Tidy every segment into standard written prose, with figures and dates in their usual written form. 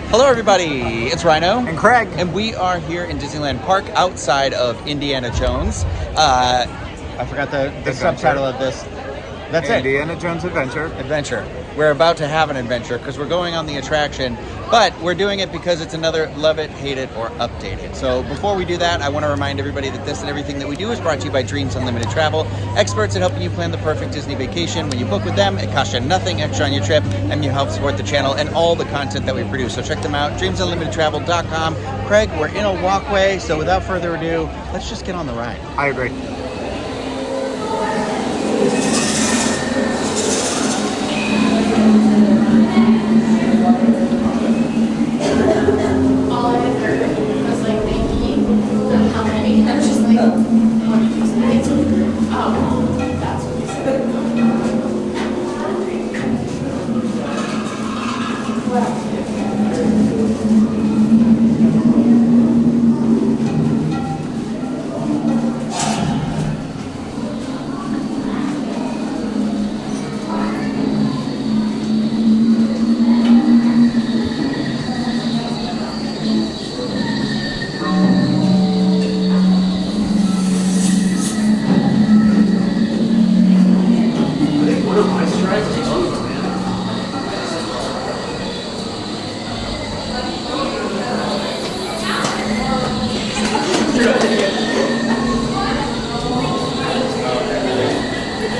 Hello everybody, it's Ryno and Craig, and we are here in Disneyland Park outside of Indiana Jones. I forgot the subtitle of this. That's Indiana Jones Adventure. We're about to have an adventure because we're going on the attraction, but we're doing it because it's another Love It, Hate It, or Update It. So before we do that, I want to remind everybody that this and everything that we do is brought to you by Dreams Unlimited Travel, experts at helping you plan the perfect Disney vacation. When you book with them, it costs you nothing extra on your trip, and you help support the channel and all the content that we produce. So check them out, dreamsunlimitedtravel.com. Craig, we're in a walkway, so without further ado, let's just get on the ride. I agree. All I had heard was like they eat how many, and I was just like, what did you say? Oh, that's what you said.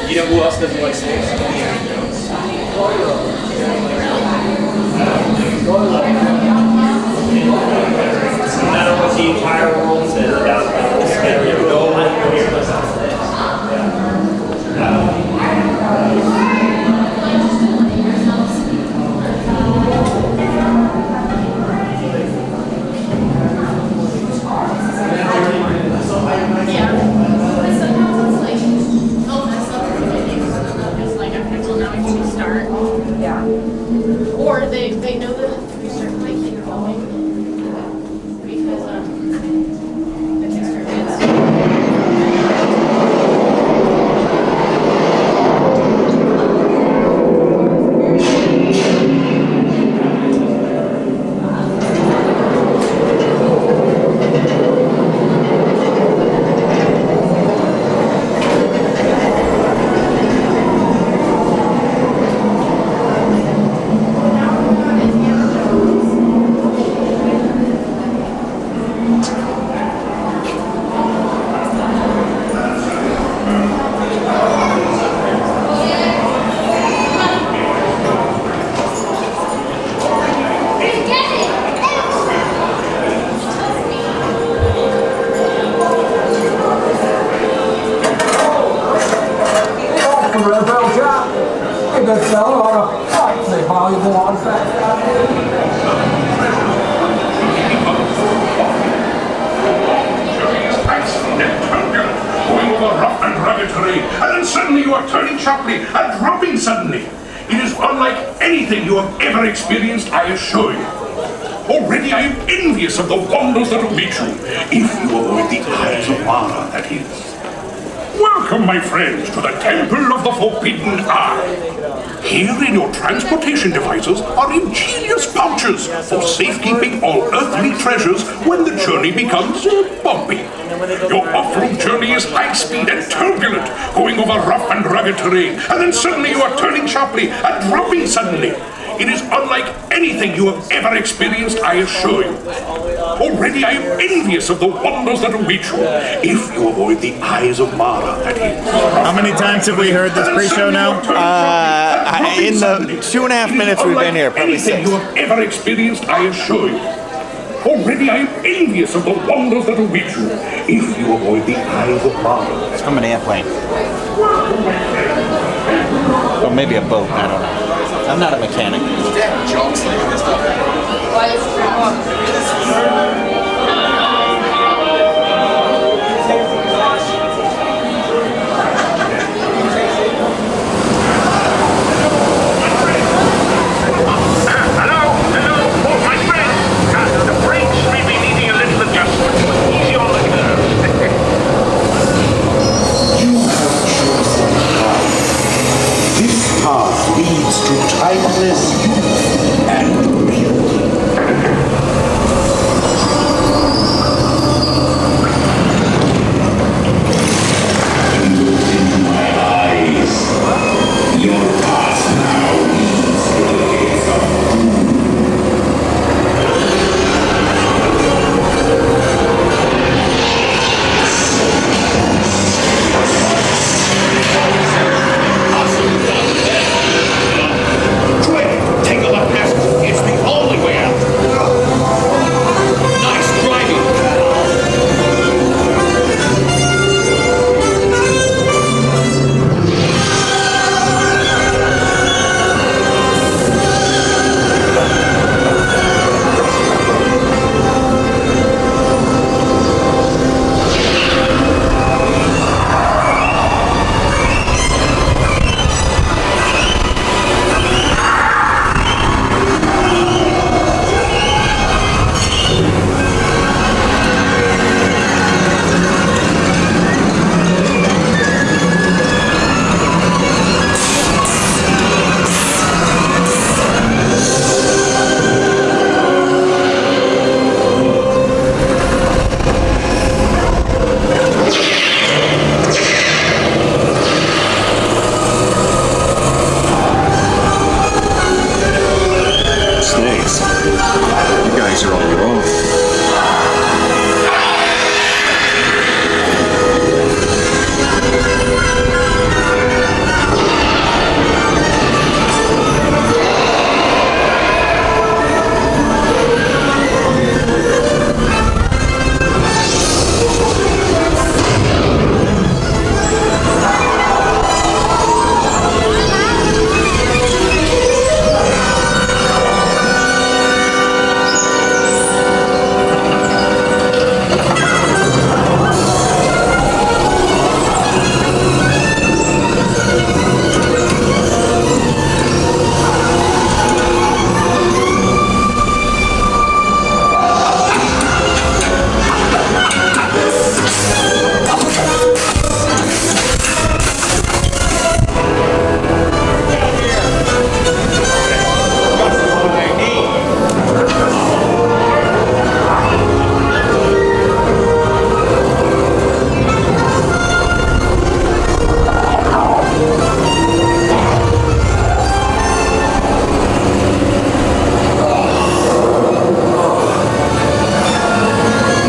You know who else doesn't like steaks? No matter what the entire world says about this area, no one here listens to this. Or they know that we start hiking or going because it's extra. And then suddenly you are turning sharply and dropping suddenly. It is unlike anything you have ever experienced, I assure you. Already I am envious of the wonders that await you, if you avoid the eyes of Mara, that is. Welcome, my friends, to the Temple of the Forbidden Eye. Here in your transportation devices are ingenious pouches for safekeeping all earthly treasures when the journey becomes bumpy. Your off-road journey is high-speed and turbulent, going over rough and rugged terrain, and then suddenly you are turning sharply and dropping suddenly. It is unlike anything you have ever experienced, I assure you. Already I am envious of the wonders that await you, if you avoid the eyes of Mara, that is. How many times have we heard this pre-show now? In the 2.5 minutes we've been here, probably 6. Anything you have ever experienced, I assure you. Already I am envious of the wonders that await you, if you avoid the eyes of Mara. It's from an airplane. Or maybe a boat, I don't know. I'm not a mechanic. Damn jokes like this stuff. This path leads to timeless and You guys are on your own.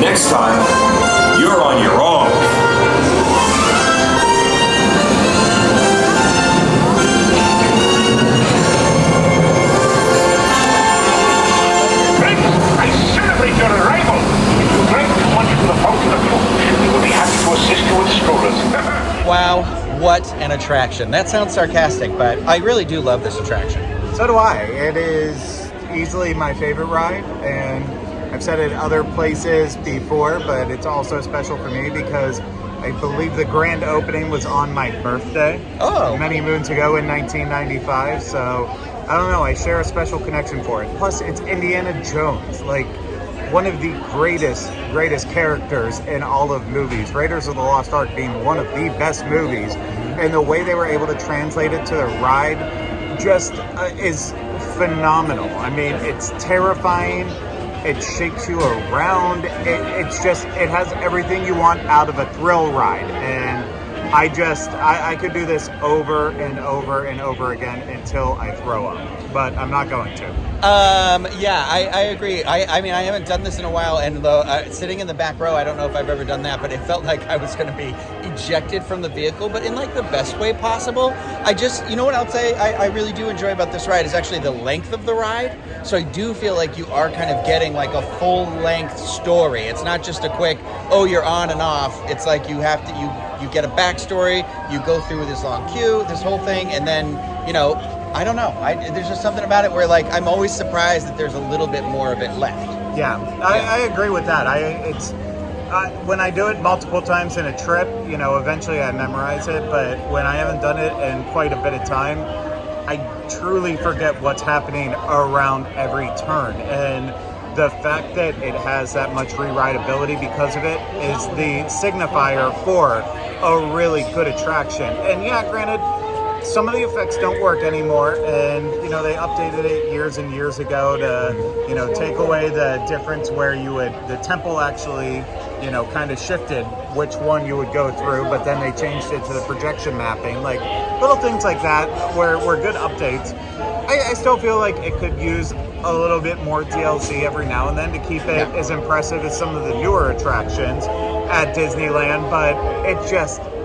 Next time, you're on your own. Friends, I celebrate your arrival. If you'd like to much from the fountain of youth, we will be happy to assist you with strollers. Wow, what an attraction. That sounds sarcastic, but I really do love this attraction. So do I. It is easily my favorite ride, and I've said it other places before, but it's also special for me because I believe the grand opening was on my birthday many moons ago in 1995. So I don't know, I share a special connection for it. Plus, it's Indiana Jones, like one of the greatest characters in all of movies. Raiders of the Lost Ark being one of the best movies, and the way they were able to translate it to the ride just is phenomenal. I mean, it's terrifying. It shakes you around. It has everything you want out of a thrill ride. And I could do this over and over and over again until I throw up, but I'm not going to. Yeah, I agree. I mean, I haven't done this in a while, and sitting in the back row, I don't know if I've ever done that, but it felt like I was going to be ejected from the vehicle, but in like the best way possible. You know what I'll say I really do enjoy about this ride is actually the length of the ride. So I do feel like you are kind of getting like a full length story. It's not just a quick, oh, you're on and off. It's like you have to, you get a backstory, you go through this long queue, this whole thing, and then, you know, I don't know. There's just something about it where, like, I'm always surprised that there's a little bit more of it left. Yeah, I agree with that. When I do it multiple times in a trip, you know, eventually I memorize it. But when I haven't done it in quite a bit of time, I truly forget what's happening around every turn. And the fact that it has that much rewritability because of it is the signifier for a really good attraction. And yeah, granted, some of the effects don't work anymore, and you know, they updated it years and years ago to, you know, take away the difference where the temple actually, you know, kind of shifted which one you would go through, but then they changed it to the projection mapping, like little things like that were good updates. I still feel like it could use a little bit more DLC every now and then to keep it as impressive as some of the newer attractions at Disneyland, but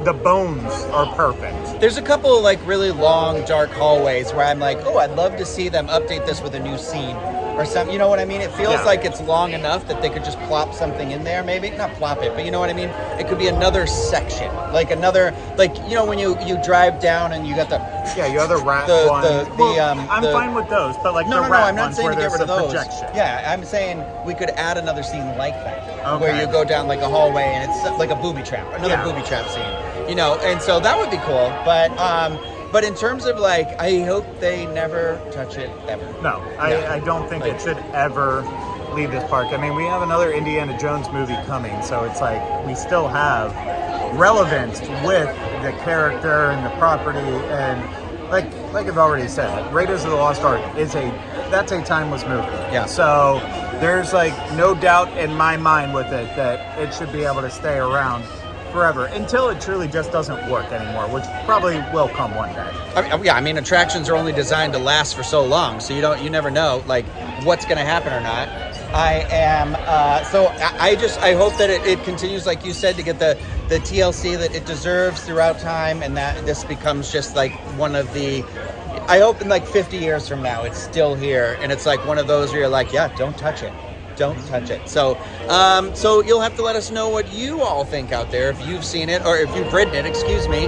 the bones are perfect. There's a couple like really long, dark hallways where I'm like, oh, I'd love to see them update this with a new scene or something. You know what I mean? It feels like it's long enough that they could just plop something in there. Maybe not plop it, but you know what I mean? It could be another section, like another, like, you know, when you drive down and you got the you have the rat one. I'm fine with those, but like I'm not saying to get rid of those. Projection. Yeah, I'm saying we could add another scene like that, where you go down like a hallway and it's like a booby trap, another booby trap scene, you know, and so that would be cool. But in terms of like, I hope they never touch it ever. No, I don't think it should ever leave this park. I mean, we have another Indiana Jones movie coming, so it's like we still have relevance with the character and the property, and like I've already said, Raiders of the Lost Ark that's a timeless movie. Yeah. So there's like no doubt in my mind with it that it should be able to stay around forever until it truly just doesn't work anymore, which probably will come one day. I mean, attractions are only designed to last for so long, so you never know like what's going to happen or not. I hope that it continues, like you said, to get the TLC that it deserves throughout time, and that this becomes just like one of the. I hope in like 50 years from now, it's still here, and it's like one of those where you're like, yeah, don't touch it. Don't touch it. So you'll have to let us know what you all think out there if you've seen it or if you've ridden it, excuse me.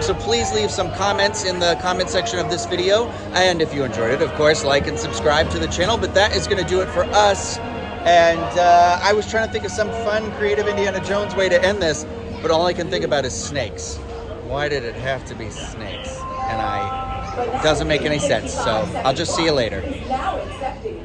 So please leave some comments in the comment section of this video. And if you enjoyed it, of course, like and subscribe to the channel. But that is going to do it for us. And I was trying to think of some fun, creative Indiana Jones way to end this, but all I can think about is snakes. Why did it have to be snakes? And it doesn't make any sense. So I'll just see you later. Now accepting